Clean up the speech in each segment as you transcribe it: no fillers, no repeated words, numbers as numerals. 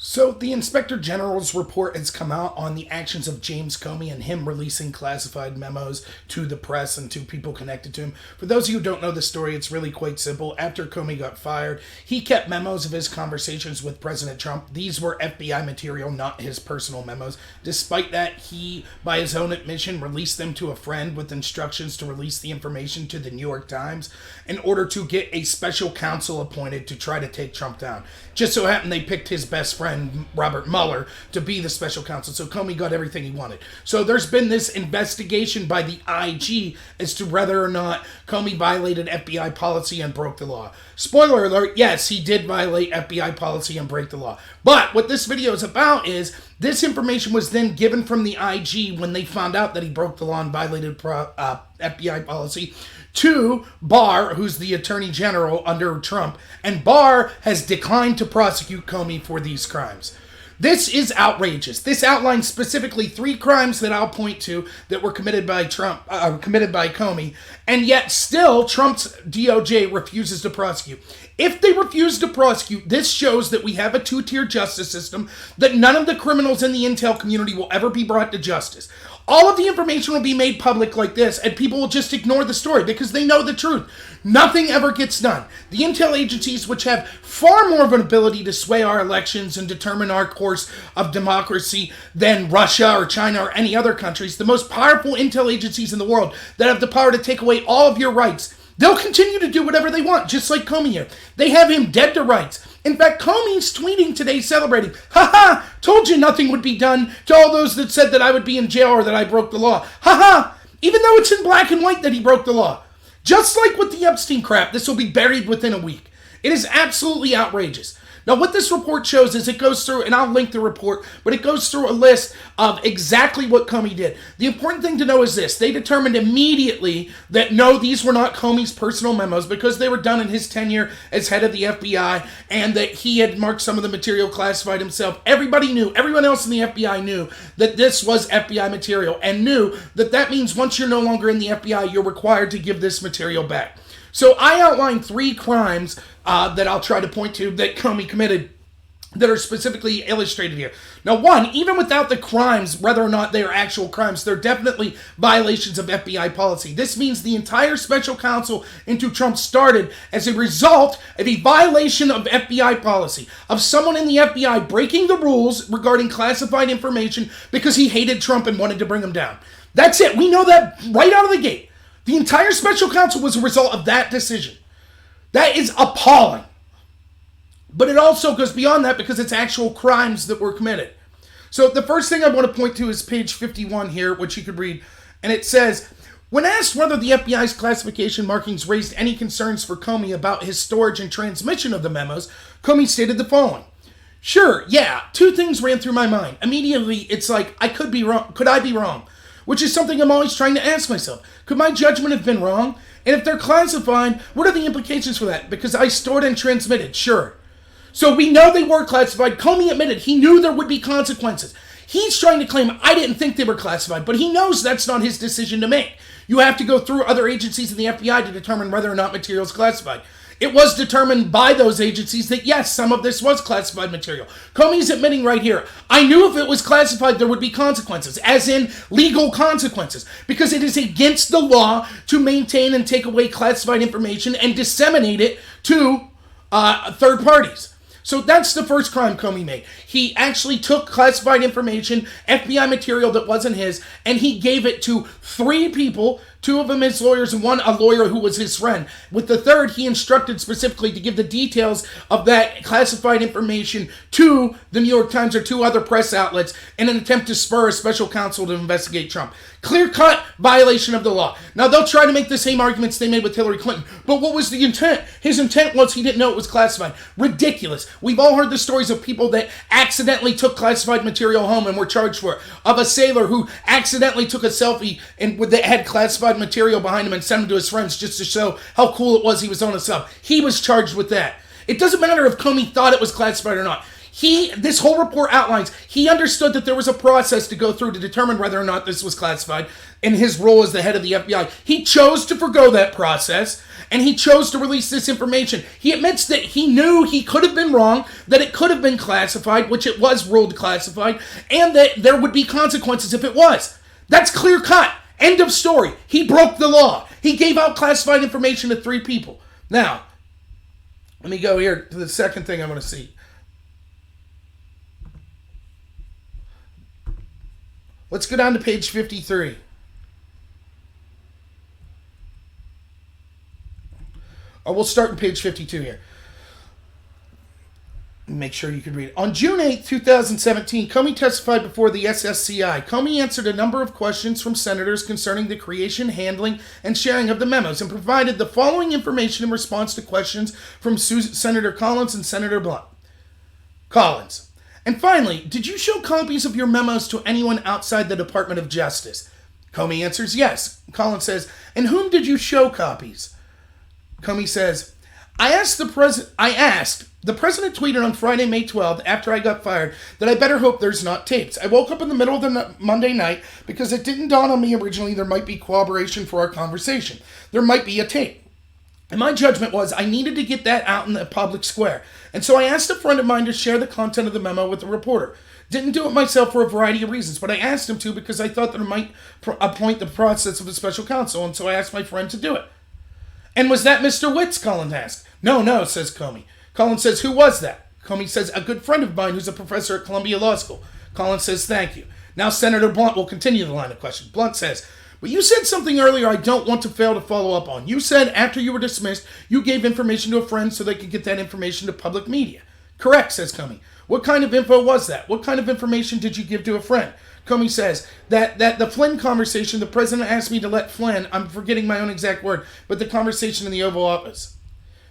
So the Inspector General's report has come out on the actions of James Comey and him releasing classified memos to the press and to people connected to him. For those of you who don't know the story, it's really quite simple. After Comey got fired, he kept memos of his conversations with President Trump. These were FBI material, not his personal memos. Despite that, he, by his own admission, released them to a friend with instructions to release the information to the New York Times in order to get a special counsel appointed to try to take Trump down. Just so happened they picked his best friend, Robert Mueller, to be the special counsel. So Comey got everything he wanted. So there's been this investigation by the IG as to whether or not Comey violated FBI policy and broke the law. Spoiler alert, yes, he did violate FBI policy and break the law. But what this video is about is this information was then given from the IG when they found out that he broke the law and violated FBI policy to Barr, who's the Attorney General under Trump, and Barr has declined to prosecute Comey for these crimes. This is outrageous. This outlines specifically 3 crimes that I'll point to that were committed by Comey, and yet still Trump's DOJ refuses to prosecute. If they refuse to prosecute, this shows that we have a 2-tier justice system, that none of the criminals in the intel community will ever be brought to justice. All of the information will be made public like this, and people will just ignore the story because they know the truth. Nothing ever gets done. The intel agencies, which have far more of an ability to sway our elections and determine our course of democracy than Russia or China or any other countries, the most powerful intel agencies in the world that have the power to take away all of your rights, they'll continue to do whatever they want, just like Comey here. They have him dead to rights. In fact, Comey's tweeting today celebrating, "Ha told you nothing would be done to all those that said that I would be in jail or that I broke the law. Even though it's in black and white that he broke the law. Just like with the Epstein crap, this will be buried within a week. It is absolutely outrageous. Now, what this report shows is it goes through, and I'll link the report, but it goes through a list of exactly what Comey did. The important thing to know is this. They determined immediately that no, these were not Comey's personal memos because they were done in his tenure as head of the FBI and that he had marked some of the material classified himself. Everybody knew, everyone else in the FBI knew that this was FBI material and knew that that means once you're no longer in the FBI, you're required to give this material back. So I outlined 3 crimes that I'll try to point to that Comey committed that are specifically illustrated here. Now, 1, even without the crimes, whether or not they are actual crimes, they're definitely violations of FBI policy. This means the entire special counsel into Trump started as a result of a violation of FBI policy, of someone in the FBI breaking the rules regarding classified information because he hated Trump and wanted to bring him down. That's it. We know that right out of the gate. The entire special counsel was a result of that decision. That is appalling. But it also goes beyond that because it's actual crimes that were committed. So the first thing I want to point to is page 51 here, which you could read. And it says, when asked whether the FBI's classification markings raised any concerns for Comey about his storage and transmission of the memos, Comey stated the following. Sure, yeah, 2 things ran through my mind. Immediately, it's like, I could be wrong. Could I be wrong? Which is something I'm always trying to ask myself. Could my judgment have been wrong? And if they're classified, what are the implications for that? Because I stored and transmitted, sure. So we know they were classified. Comey admitted he knew there would be consequences. He's trying to claim, I didn't think they were classified, but he knows that's not his decision to make. You have to go through other agencies in the FBI to determine whether or not material is classified. It was determined by those agencies that, yes, some of this was classified material. Comey's admitting right here, I knew if it was classified, there would be consequences, as in legal consequences, because it is against the law to maintain and take away classified information and disseminate it to third parties. So that's the first crime Comey made. He actually took classified information, FBI material that wasn't his, and he gave it to 3 people, 2 of them his lawyers and 1 a lawyer who was his friend. With the 3rd, he instructed specifically to give the details of that classified information to the New York Times or 2 other press outlets in an attempt to spur a special counsel to investigate Trump. Clear-cut violation of the law. Now, they'll try to make the same arguments they made with Hillary Clinton, but what was the intent? His intent was he didn't know it was classified. Ridiculous. We've all heard the stories of people that accidentally took classified material home and were charged for it. Of a sailor who accidentally took a selfie and that had classified material behind him and sent him to his friends just to show how cool it was he was on a sub. He was charged with that. It doesn't matter if Comey thought it was classified or not. This whole report outlines, he understood that there was a process to go through to determine whether or not this was classified in his role as the head of the FBI. He chose to forgo that process, and he chose to release this information. He admits that he knew he could have been wrong, that it could have been classified, which it was ruled classified, and that there would be consequences if it was. That's clear cut. End of story. He broke the law. He gave out classified information to 3 people. Now, let me go here to the second thing I want to see. Let's go down to page 53. Or we'll start on page 52 here. Make sure you can read it. On June 8, 2017, Comey testified before the SSCI. Comey answered a number of questions from senators concerning the creation, handling, and sharing of the memos and provided the following information in response to questions from Senator Collins and Senator Blunt. Collins. And finally, did you show copies of your memos to anyone outside the Department of Justice? Comey answers yes. Collins says, and whom did you show copies? Comey says, I asked, the president tweeted on Friday, May 12th, after I got fired, that I better hope there's not tapes. I woke up in the middle of the Monday night because it didn't dawn on me originally there might be corroboration for our conversation. There might be a tape. And my judgment was I needed to get that out in the public square. And so I asked a friend of mine to share the content of the memo with the reporter. Didn't do it myself for a variety of reasons, but I asked him to because I thought that it might appoint the process of a special counsel, and so I asked my friend to do it. And was that Mr. Witts? Collins asked. No, says Comey. Collins says, who was that? Comey says, a good friend of mine who's a professor at Columbia Law School. Collins says, thank you. Now Senator Blunt will continue the line of question. Blunt says, but you said something earlier I don't want to fail to follow up on. You said after you were dismissed, you gave information to a friend so they could get that information to public media. Correct, says Comey. What kind of info was that? What kind of information did you give to a friend? Comey says that the Flynn conversation, the president asked me to let Flynn, I'm forgetting my own exact word, but the conversation in the Oval Office.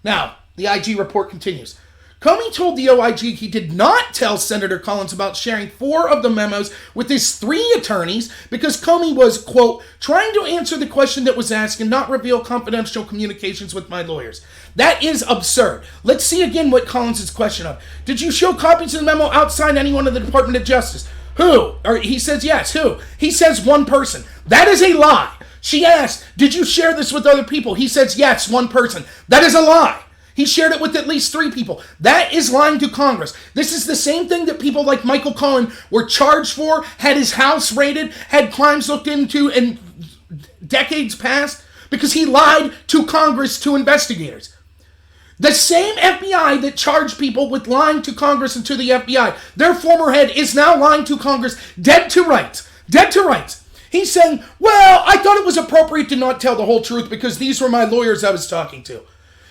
Now, the IG report continues. Comey told the OIG he did not tell Senator Collins about sharing 4 of the memos with his 3 attorneys because Comey was, quote, trying to answer the question that was asked and not reveal confidential communications with my lawyers. That is absurd. Let's see again what Collins' question of. Did you show copies of the memo outside anyone in the Department of Justice? Who? Or he says yes. Who? He says one person. That is a lie. She asked, did you share this with other people? He says yes, one person. That is a lie. He shared it with at least 3 people. That is lying to Congress. This is the same thing that people like Michael Cohen were charged for, had his house raided, had crimes looked into in decades past, because he lied to Congress, to investigators. The same FBI that charged people with lying to Congress and to the FBI, their former head is now lying to Congress, dead to rights. Dead to rights. He's saying, well, I thought it was appropriate to not tell the whole truth because these were my lawyers I was talking to.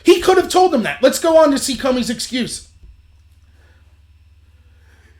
He could have told them that. Let's go on to see Comey's excuse.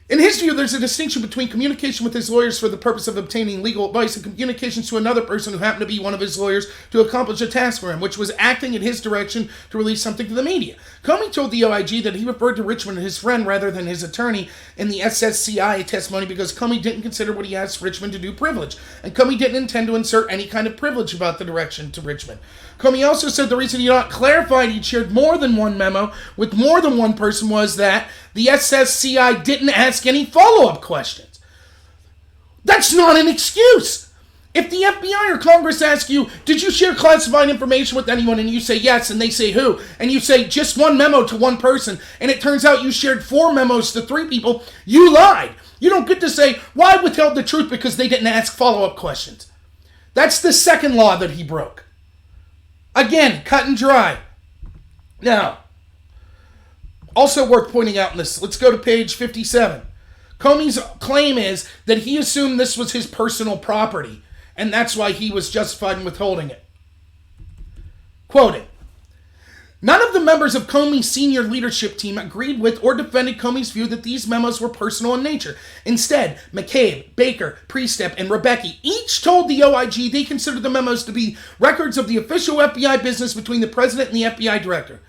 In his view, there's a distinction between communication with his lawyers for the purpose of obtaining legal advice and communications to another person who happened to be one of his lawyers to accomplish a task for him, which was acting in his direction to release something to the media. Comey told the OIG that he referred to Richmond as his friend rather than his attorney in the SSCI testimony because Comey didn't consider what he asked Richmond to do privilege, and Comey didn't intend to insert any kind of privilege about the direction to Richmond. Comey also said the reason he not clarified he'd shared more than one memo with more than one person was that the SSCI didn't ask any follow-up questions. That's not an excuse. If the FBI or Congress ask you, did you share classified information with anyone, and you say yes, and they say who, and you say just one memo to one person, and it turns out you shared 4 memos to 3 people, you lied. You don't get to say, well, I withheld the truth because they didn't ask follow-up questions. That's the second law that he broke. Again, cut and dry. Now, also worth pointing out in this, let's go to page 57. Comey's claim is that he assumed this was his personal property, and that's why he was justified in withholding it. Quoting, none of the members of Comey's senior leadership team agreed with or defended Comey's view that these memos were personal in nature. Instead, McCabe, Baker, Priestep, and Rebecki each told the OIG they considered the memos to be records of the official FBI business between the president and the FBI director.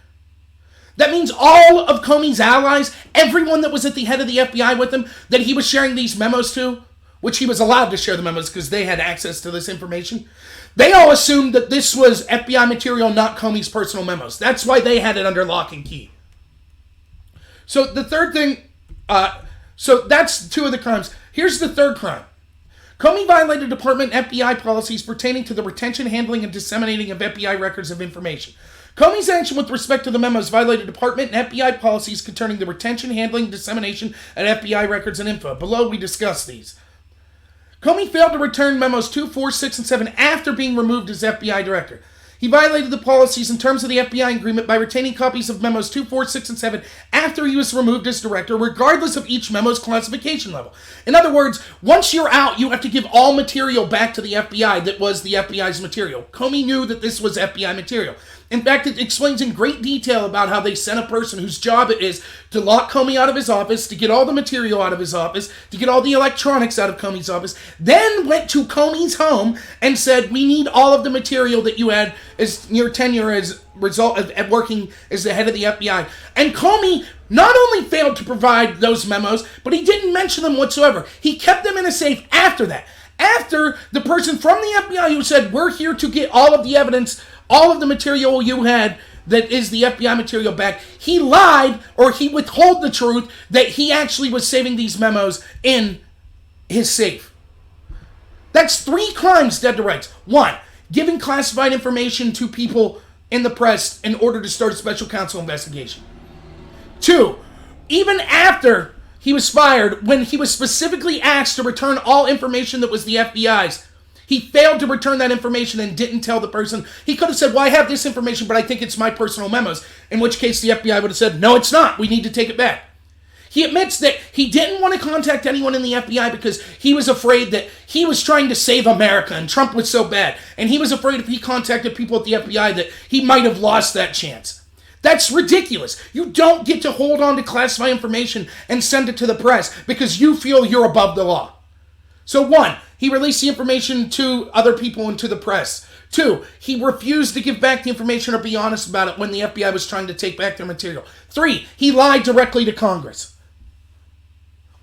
That means all of Comey's allies, everyone that was at the head of the FBI with him, that he was sharing these memos to, which he was allowed to share the memos because they had access to this information, they all assumed that this was FBI material, not Comey's personal memos. That's why they had it under lock and key. So the third thing So that's two of the crimes. Here's the third crime. Comey violated Department FBI policies pertaining to the retention, handling, and disseminating of FBI records of information. Comey's action with respect to the memos violated Department and FBI policies concerning the retention, handling, dissemination of FBI records and info. Below, we discuss these. Comey failed to return memos 2, 4, 6, and 7 after being removed as FBI director. He violated the policies and terms of the FBI agreement by retaining copies of memos 2, 4, 6, and 7 after he was removed as director, regardless of each memo's classification level. In other words, once you're out, you have to give all material back to the FBI that was the FBI's material. Comey knew that this was FBI material. In fact, it explains in great detail about how they sent a person whose job it is to lock Comey out of his office, to get all the material out of his office, to get all the electronics out of Comey's office, then went to Comey's home and said, we need all of the material that you had as your tenure as result of working as the head of the FBI. And Comey not only failed to provide those memos, but he didn't mention them whatsoever. He kept them in a safe after that. After the person from the FBI who said, we're here to get all of the evidence, all of the material you had that is the FBI material back, he lied or he withheld the truth that he actually was saving these memos in his safe. That's 3 crimes dead to rights. 1, giving classified information to people in the press in order to start a special counsel investigation. 2, even after he was fired, when he was specifically asked to return all information that was the FBI's, he failed to return that information and didn't tell the person. He could have said, well, I have this information, but I think it's my personal memos. In which case the FBI would have said, no, it's not. We need to take it back. He admits that he didn't want to contact anyone in the FBI because he was afraid that he was trying to save America and Trump was so bad. And he was afraid if he contacted people at the FBI that he might have lost that chance. That's ridiculous. You don't get to hold on to classified information and send it to the press because you feel you're above the law. So 1, he released the information to other people and to the press. 2, he refused to give back the information or be honest about it when the FBI was trying to take back their material. 3, he lied directly to Congress.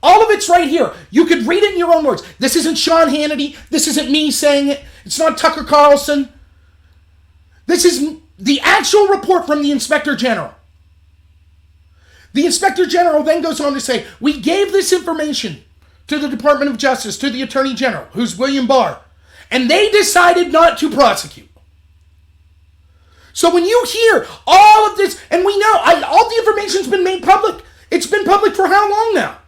All of it's right here. You could read it in your own words. This isn't Sean Hannity. This isn't me saying it. It's not Tucker Carlson. This is the actual report from the Inspector General. The Inspector General then goes on to say, we gave this information to the Department of Justice, to the Attorney General, who's William Barr, and they decided not to prosecute. So when you hear all of this, and we know all the information's been made public. It's been public for how long now?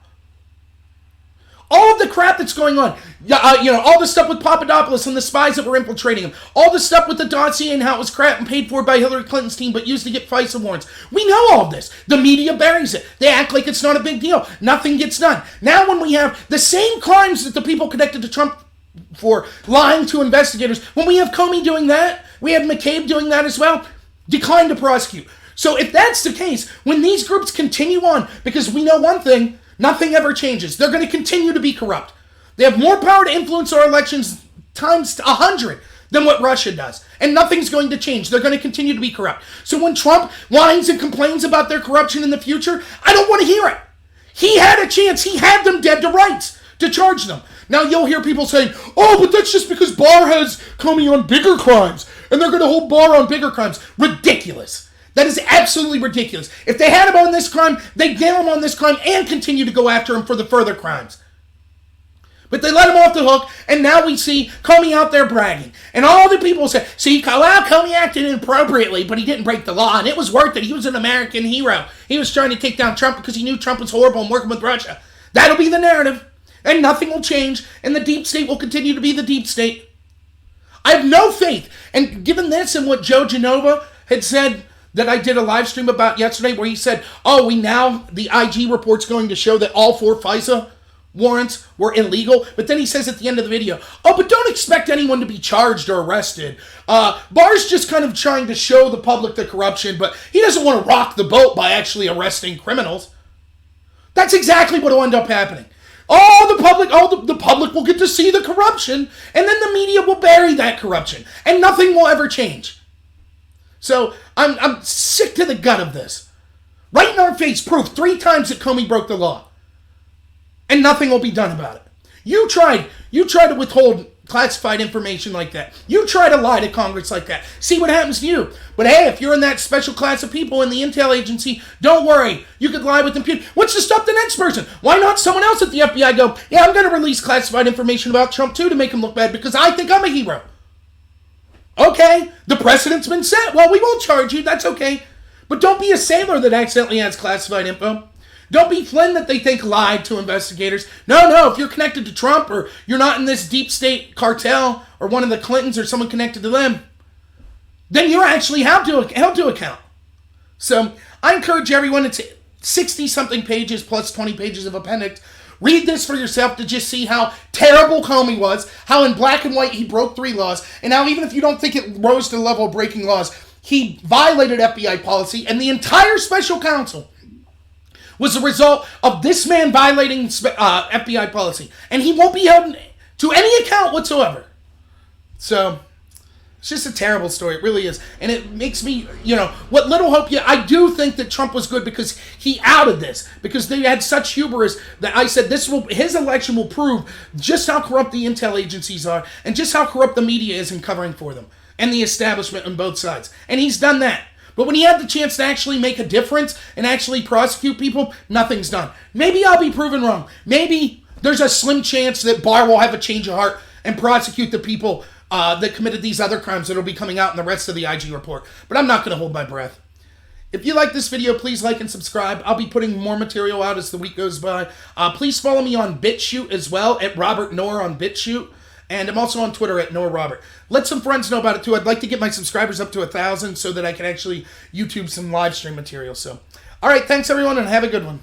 All of the crap that's going on, all the stuff with Papadopoulos and the spies that were infiltrating him, all the stuff with the dossier and how it was crap and paid for by Hillary Clinton's team but used to get FISA warrants. We know all of this. The media buries it. They act like it's not a big deal. Nothing gets done. Now when we have the same crimes that the people connected to Trump for lying to investigators, when we have Comey doing that, we have McCabe doing that as well, decline to prosecute. So if that's the case, when these groups continue on, because we know one thing, nothing ever changes. They're going to continue to be corrupt. They have more power to influence our elections times 100 than what Russia does. And nothing's going to change. They're going to continue to be corrupt. So when Trump whines and complains about their corruption in the future, I don't want to hear it. He had a chance. He had them dead to rights to charge them. Now you'll hear people saying, oh, but that's just because Barr has Comey on bigger crimes. And they're going to hold Barr on bigger crimes. Ridiculous. That is absolutely ridiculous. If they had him on this crime, they'd nail him on this crime and continue to go after him for the further crimes. But they let him off the hook, and now we see Comey out there bragging. And all the people say, see, well, Comey acted inappropriately, but he didn't break the law, and it was worth it. He was an American hero. He was trying to take down Trump because he knew Trump was horrible and working with Russia. That'll be the narrative, and nothing will change, and the deep state will continue to be the deep state. I have no faith. And given this and what Joe Genova had said that I did a live stream about yesterday where he said, the IG report's going to show that all 4 FISA warrants were illegal. But then he says at the end of the video, but don't expect anyone to be charged or arrested. Barr's just kind of trying to show the public the corruption, but he doesn't want to rock the boat by actually arresting criminals. That's exactly what will end up happening. The public will get to see the corruption, and then the media will bury that corruption, and nothing will ever change. So I'm sick to the gut of this. Right in our face, proof 3 times that Comey broke the law. And nothing will be done about it. You tried to withhold classified information like that. You try to lie to Congress like that. See what happens to you. But hey, if you're in that special class of people in the intel agency, don't worry. You could lie with impunity. What's to stop the next person? Why not someone else at the FBI go, yeah, I'm going to release classified information about Trump too to make him look bad because I think I'm a hero. Okay, the precedent's been set. Well, we won't charge you. That's okay. But don't be a sailor that accidentally has classified info. Don't be Flynn that they think lied to investigators. No, if you're connected to Trump or you're not in this deep state cartel or one of the Clintons or someone connected to them, then you're actually held to account. So I encourage everyone, it's 60-something pages plus 20 pages of appendix. Read this for yourself to just see how terrible Comey was, how in black and white he broke 3 laws, and how even if you don't think it rose to the level of breaking laws, he violated FBI policy, and the entire special counsel was a result of this man violating FBI policy. And he won't be held to any account whatsoever. So, it's just a terrible story. It really is. And it makes me, what little hope I do think that Trump was good because he outed this. Because they had such hubris that I said his election will prove just how corrupt the intel agencies are and just how corrupt the media is in covering for them. And the establishment on both sides. And he's done that. But when he had the chance to actually make a difference and actually prosecute people, nothing's done. Maybe I'll be proven wrong. Maybe there's a slim chance that Barr will have a change of heart and prosecute the people that committed these other crimes that will be coming out in the rest of the IG report. But I'm not going to hold my breath. If you like this video, please like and subscribe. I'll be putting more material out as the week goes by. Please follow me on BitChute as well, at Robert Noor on BitChute. And I'm also on Twitter at NoahRobert. Let some friends know about it too. I'd like to get my subscribers up to 1,000 so that I can actually YouTube some live stream material. So, all right, thanks everyone, and have a good one.